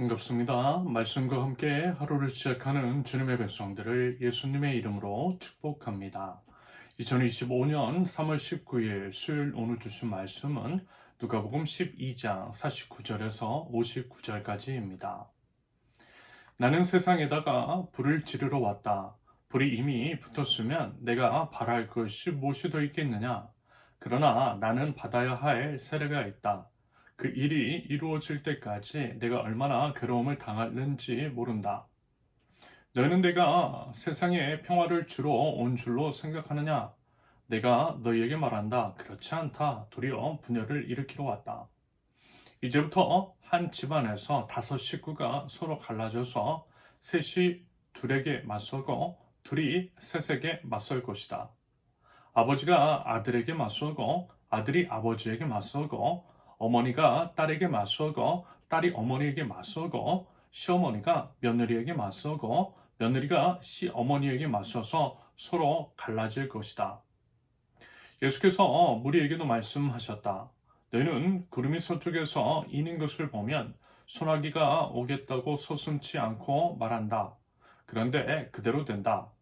반갑습니다. 말씀과 함께 하루를 시작하는 주님의 백성들을 예수님의 이름으로 축복합니다. 2025년 3월 19일 수요일 오늘 주신 말씀은 누가복음 12장 49절에서 59절까지입니다. 나는 세상에다가 불을 지르러 왔다. 불이 이미 붙었으면 내가 바랄 것이 무엇이 더 있겠느냐? 그러나 나는 받아야 할 세례가 있다. 그 일이 이루어질 때까지 내가 얼마나 괴로움을 당하는지 모른다. 너희는 내가 세상에 평화를 주러 온 줄로 생각하느냐? 내가 너희에게 말한다. 그렇지 않다. 도리어 분열을 일으키러 왔다. 이제부터 한 집안에서 5식구가 서로 갈라져서 셋이 둘에게 맞서고 둘이 셋에게 맞설 것이다. 아버지가 아들에게 맞서고 아들이 아버지에게 맞서고 어머니가 딸에게 맞서고 딸이 어머니에게 맞서고 시어머니가 며느리에게 맞서고 며느리가 시어머니에게 맞서서 서로 갈라질 것이다. 예수께서 무리에게도 말씀하셨다. 너희는 구름이 서쪽에서 이는 것을 보면 소나기가 오겠다고 서슴지 않고 말한다. 그런데 그대로 된다.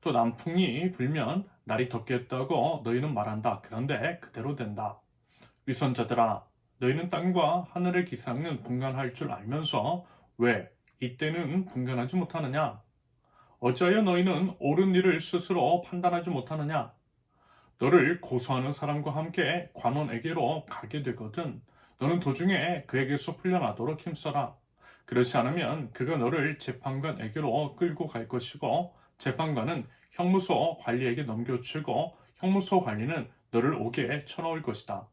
또 남풍이 불면 날이 덥겠다고 너희는 말한다. 그런데 그대로 된다. 위선자들아, 너희는 땅과 하늘의 기상은 분간할 줄 알면서 왜 이때는 분간하지 못하느냐? 어찌하여 너희는 옳은 일을 스스로 판단하지 못하느냐? 너를 고소하는 사람과 함께 관원에게로 가게 되거든 너는 도중에 그에게서 풀려나도록 힘써라. 그렇지 않으면 그가 너를 재판관에게로 끌고 갈 것이고 재판관은 형무소 관리에게 넘겨주고 형무소 관리는 너를 옥에 쳐넣을 것이다.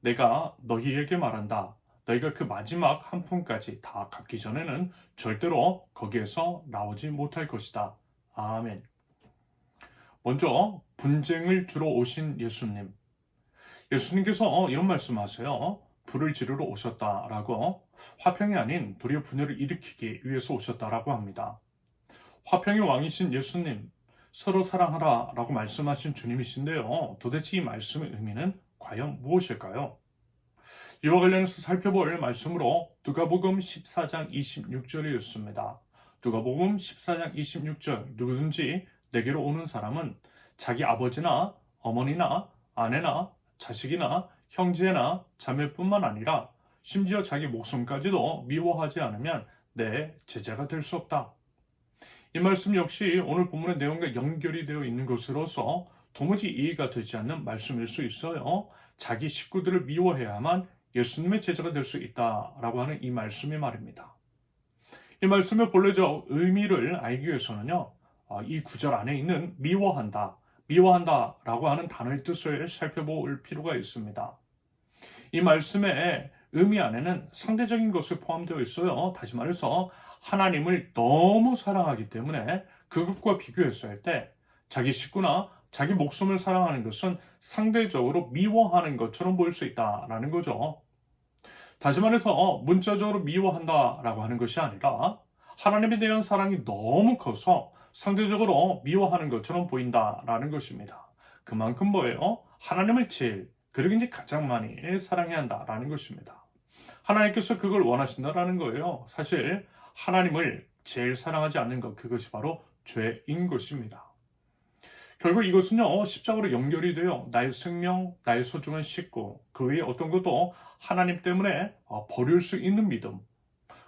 내가 너희에게 말한다. 너희가 그 마지막 한 푼까지 다 갚기 전에는 절대로 거기에서 나오지 못할 것이다. 아멘. 먼저 분쟁을 주러 오신 예수님. 예수님께서 이런 말씀하세요. 불을 지르러 오셨다라고 화평이 아닌 도리어 분열을 일으키기 위해서 오셨다라고 합니다. 화평의 왕이신 예수님, 서로 사랑하라 라고 말씀하신 주님이신데요. 도대체 이 말씀의 의미는 과연 무엇일까요? 이와 관련해서 살펴볼 말씀으로 누가복음 14장 26절이 있습니다. 누가복음 14장 26절 누구든지 내게로 오는 사람은 자기 아버지나 어머니나 아내나 자식이나 형제나 자매뿐만 아니라 심지어 자기 목숨까지도 미워하지 않으면 내 제자가 될 수 없다. 이 말씀 역시 오늘 본문의 내용과 연결이 되어 있는 것으로서 도무지 이해가 되지 않는 말씀일 수 있어요. 자기 식구들을 미워해야만 예수님의 제자가 될 수 있다라고 하는 이 말씀이 말입니다. 이 말씀의 본래적 의미를 알기 위해서는요. 이 구절 안에 있는 미워한다라고 하는 단어의 뜻을 살펴볼 필요가 있습니다. 이 말씀의 의미 안에는 상대적인 것이 포함되어 있어요. 다시 말해서 하나님을 너무 사랑하기 때문에 그것과 비교했을 때 자기 식구나 자기 목숨을 사랑하는 것은 상대적으로 미워하는 것처럼 보일 수 있다라는 거죠. 다시 말해서 문자적으로 미워한다라고 하는 것이 아니라 하나님에 대한 사랑이 너무 커서 상대적으로 미워하는 것처럼 보인다라는 것입니다. 그만큼 뭐예요? 하나님을 제일 그리고 이제 가장 많이 사랑해야 한다라는 것입니다. 하나님께서 그걸 원하신다라는 거예요. 사실 하나님을 제일 사랑하지 않는 것 그것이 바로 죄인 것입니다. 결국 이것은요 십자가로 연결이 돼요. 나의 생명, 나의 소중한 식구 그 외에 어떤 것도 하나님 때문에 버릴 수 있는 믿음.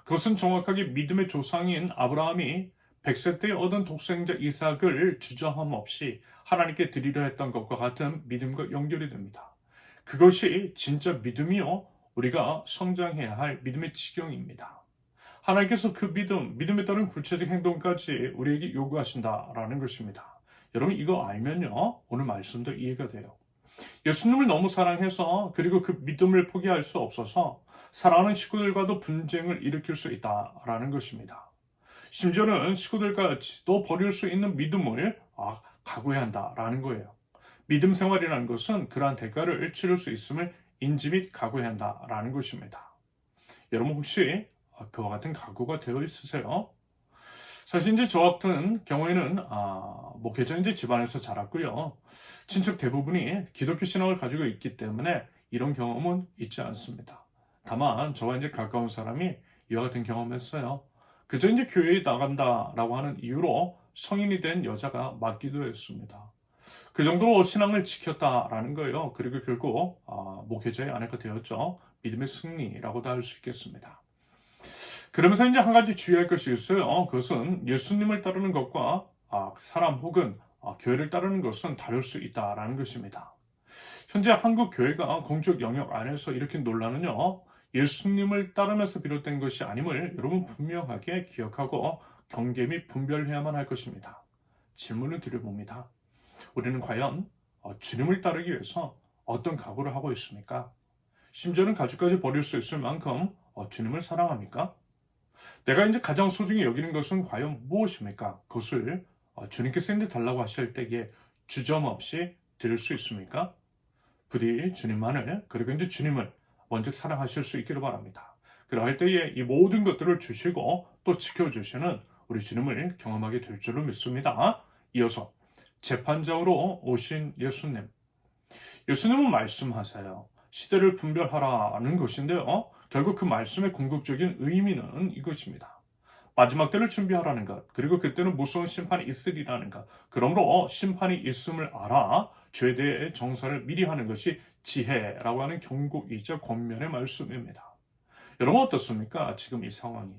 그것은 정확하게 믿음의 조상인 아브라함이 100세 때 얻은 독생자 이삭을 주저함 없이 하나님께 드리려 했던 것과 같은 믿음과 연결이 됩니다. 그것이 진짜 믿음이요 우리가 성장해야 할 믿음의 지경입니다. 하나님께서 그 믿음에 따른 구체적 행동까지 우리에게 요구하신다라는 것입니다. 여러분 이거 알면요 오늘 말씀도 이해가 돼요. 예수님을 너무 사랑해서 그리고 그 믿음을 포기할 수 없어서 사랑하는 식구들과도 분쟁을 일으킬 수 있다라는 것입니다. 심지어는 식구들까지도 버릴 수 있는 믿음을 각오해야 한다라는 거예요. 믿음 생활이라는 것은 그러한 대가를 치를 수 있음을 인지 및 각오해야 한다라는 것입니다. 여러분 혹시 그와 같은 각오가 되어 있으세요? 사실 이제 저 같은 경우에는 목회자 이제 집안에서 자랐고요. 친척 대부분이 기독교 신앙을 가지고 있기 때문에 이런 경험은 있지 않습니다. 다만 저와 이제 가까운 사람이 이와 같은 경험했어요. 그저 이제 교회에 나간다라고 하는 이유로 성인이 된 여자가 맞기도 했습니다. 그 정도로 신앙을 지켰다라는 거예요. 그리고 결국 목회자의 아내가 되었죠. 믿음의 승리라고도 할 수 있겠습니다. 그러면서 이제 한 가지 주의할 것이 있어요. 그것은 예수님을 따르는 것과 사람 혹은 교회를 따르는 것은 다를 수 있다라는 것입니다. 현재 한국 교회가 공적 영역 안에서 일으킨 논란은요, 예수님을 따르면서 비롯된 것이 아님을 여러분 분명하게 기억하고 경계 및 분별해야만 할 것입니다. 질문을 드려봅니다. 우리는 과연 주님을 따르기 위해서 어떤 각오를 하고 있습니까? 심지어는 가족까지 버릴 수 있을 만큼 주님을 사랑합니까? 내가 이제 가장 소중히 여기는 것은 과연 무엇입니까? 그것을 주님께서 이제 달라고 하실 때에 주저없이 드릴 수 있습니까? 부디 주님만을, 그리고 이제 주님을 먼저 사랑하실 수 있기를 바랍니다. 그러할 때에 이 모든 것들을 주시고 또 지켜주시는 우리 주님을 경험하게 될 줄로 믿습니다. 이어서 재판장으로 오신 예수님. 예수님은 말씀하세요. 시대를 분별하라는 것인데요. 결국 그 말씀의 궁극적인 의미는 이것입니다. 마지막 때를 준비하라는 것, 그리고 그때는 무서운 심판이 있으리라는 것. 그러므로 심판이 있음을 알아 죄에 대해 정사를 미리 하는 것이 지혜라고 하는 경고이자 권면의 말씀입니다. 여러분 어떻습니까? 지금 이 상황이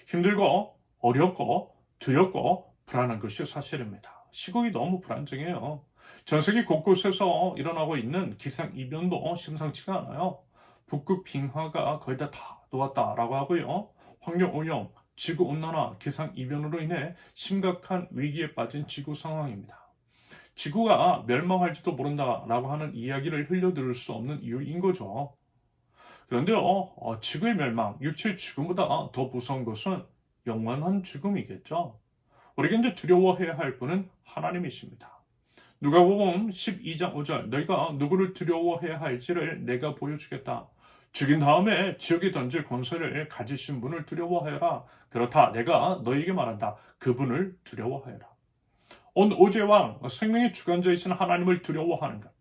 힘들고 어렵고 두렵고 불안한 것이 사실입니다. 시국이 너무 불안정해요. 전 세계 곳곳에서 일어나고 있는 기상이변도 심상치가 않아요. 북극 빙하가 거의 다 녹았다라고 하고요. 환경오염, 지구온난화, 기상이변으로 인해 심각한 위기에 빠진 지구 상황입니다. 지구가 멸망할지도 모른다라고 하는 이야기를 흘려들을 수 없는 이유인 거죠. 그런데요, 지구의 멸망, 육체의 죽음보다 더 무서운 것은 영원한 죽음이겠죠. 우리가 이제 두려워해야 할 분은 하나님이십니다. 누가복음 12장 5절 너희가 누구를 두려워해야 할지를 내가 보여주겠다. 죽인 다음에 지옥에 던질 권세를 가지신 분을 두려워하여라. 그렇다 내가 너희에게 말한다. 그분을 두려워하여라. 온 오제왕 생명의 주관자이신 하나님을 두려워하는 것.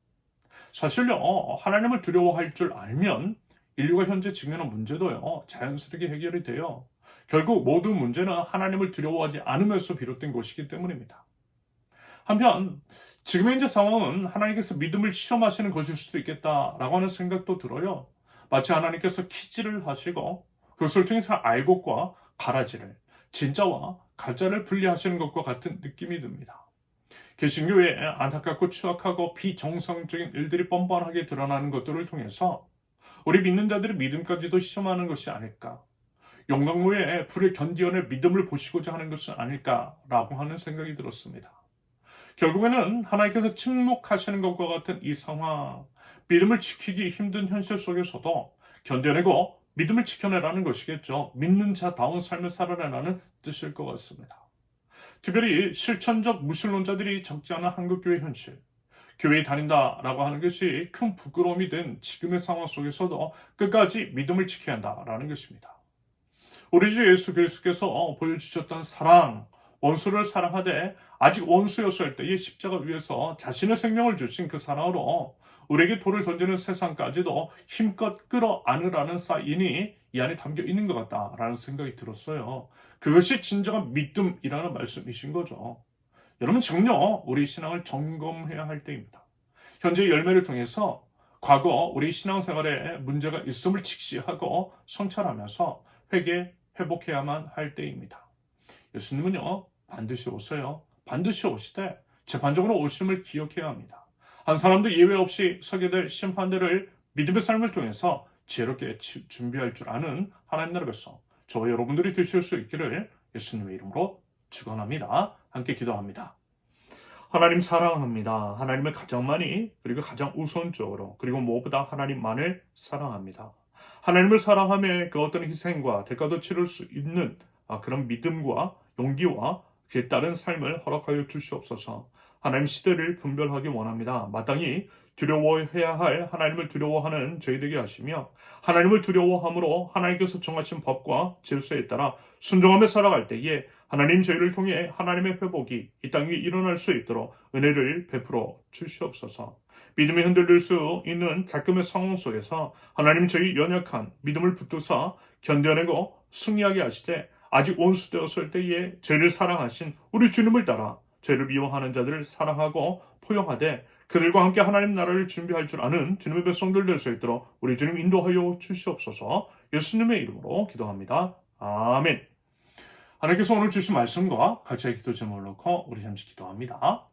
사실요, 하나님을 두려워할 줄 알면 인류가 현재 직면한 문제도요, 자연스럽게 해결이 돼요. 결국 모든 문제는 하나님을 두려워하지 않으면서 비롯된 것이기 때문입니다. 한편 지금의 현재 상황은 하나님께서 믿음을 시험하시는 것일 수도 있겠다라고 하는 생각도 들어요. 마치 하나님께서 퀴즈를 하시고 그것을 통해서 알곡과 가라지를, 진짜와 가짜를 분리하시는 것과 같은 느낌이 듭니다. 개신교에 안타깝고 추악하고 비정상적인 일들이 뻔뻔하게 드러나는 것들을 통해서 우리 믿는 자들의 믿음까지도 시험하는 것이 아닐까, 용광로에 불을 견디어낼 믿음을 보시고자 하는 것은 아닐까라고 하는 생각이 들었습니다. 결국에는 하나님께서 침묵하시는 것과 같은 이 상황, 믿음을 지키기 힘든 현실 속에서도 견뎌내고 믿음을 지켜내라는 것이겠죠. 믿는 자다운 삶을 살아내라는 뜻일 것 같습니다. 특별히 실천적 무신론자들이 적지 않은 한국교회 현실, 교회에 다닌다라고 하는 것이 큰 부끄러움이 된 지금의 상황 속에서도 끝까지 믿음을 지켜야 한다라는 것입니다. 우리 주 예수 그리스도께서 보여주셨던 사랑, 원수를 사랑하되 아직 원수였을 때의 십자가 위에서 자신의 생명을 주신 그 사랑으로 우리에게 돌을 던지는 세상까지도 힘껏 끌어안으라는 사인이 이 안에 담겨 있는 것 같다라는 생각이 들었어요. 그것이 진정한 믿음이라는 말씀이신 거죠. 여러분 지금요, 우리 신앙을 점검해야 할 때입니다. 현재 열매를 통해서 과거 우리 신앙생활에 문제가 있음을 직시하고 성찰하면서 회복해야만 할 때입니다. 예수님은요, 반드시 오세요. 반드시 오시되 재판적으로 오심을 기억해야 합니다. 한 사람도 예외 없이 서게 될 심판들을 믿음의 삶을 통해서 지혜롭게 준비할 줄 아는 하나님 나라 백성, 저와 여러분들이 되실 수 있기를 예수님의 이름으로 축원합니다. 함께 기도합니다. 하나님 사랑합니다. 하나님을 가장 많이, 그리고 가장 우선적으로, 그리고 무엇보다 하나님만을 사랑합니다. 하나님을 사랑하며 그 어떤 희생과 대가도 치를 수 있는 그런 믿음과 용기와 그에 따른 삶을 허락하여 주시옵소서. 하나님 시대를 분별하기 원합니다. 마땅히 두려워해야 할 하나님을 두려워하는 저희 되게 하시며, 하나님을 두려워함으로 하나님께서 정하신 법과 질서에 따라 순종하며 살아갈 때에 하나님 저희를 통해 하나님의 회복이 이 땅 위에 일어날 수 있도록 은혜를 베풀어 주시옵소서. 믿음이 흔들릴 수 있는 작금의 상황 속에서 하나님 저희 연약한 믿음을 붙드사 견뎌내고 승리하게 하시되 아직 원수 되었을 때에 죄를 사랑하신 우리 주님을 따라 죄를 미워하는 자들을 사랑하고 포용하되 그들과 함께 하나님 나라를 준비할 줄 아는 주님의 백성들 될 수 있도록 우리 주님 인도하여 주시옵소서. 예수님의 이름으로 기도합니다. 아멘. 하나님께서 오늘 주신 말씀과 같이 기도 제목을 놓고 우리 잠시 기도합니다.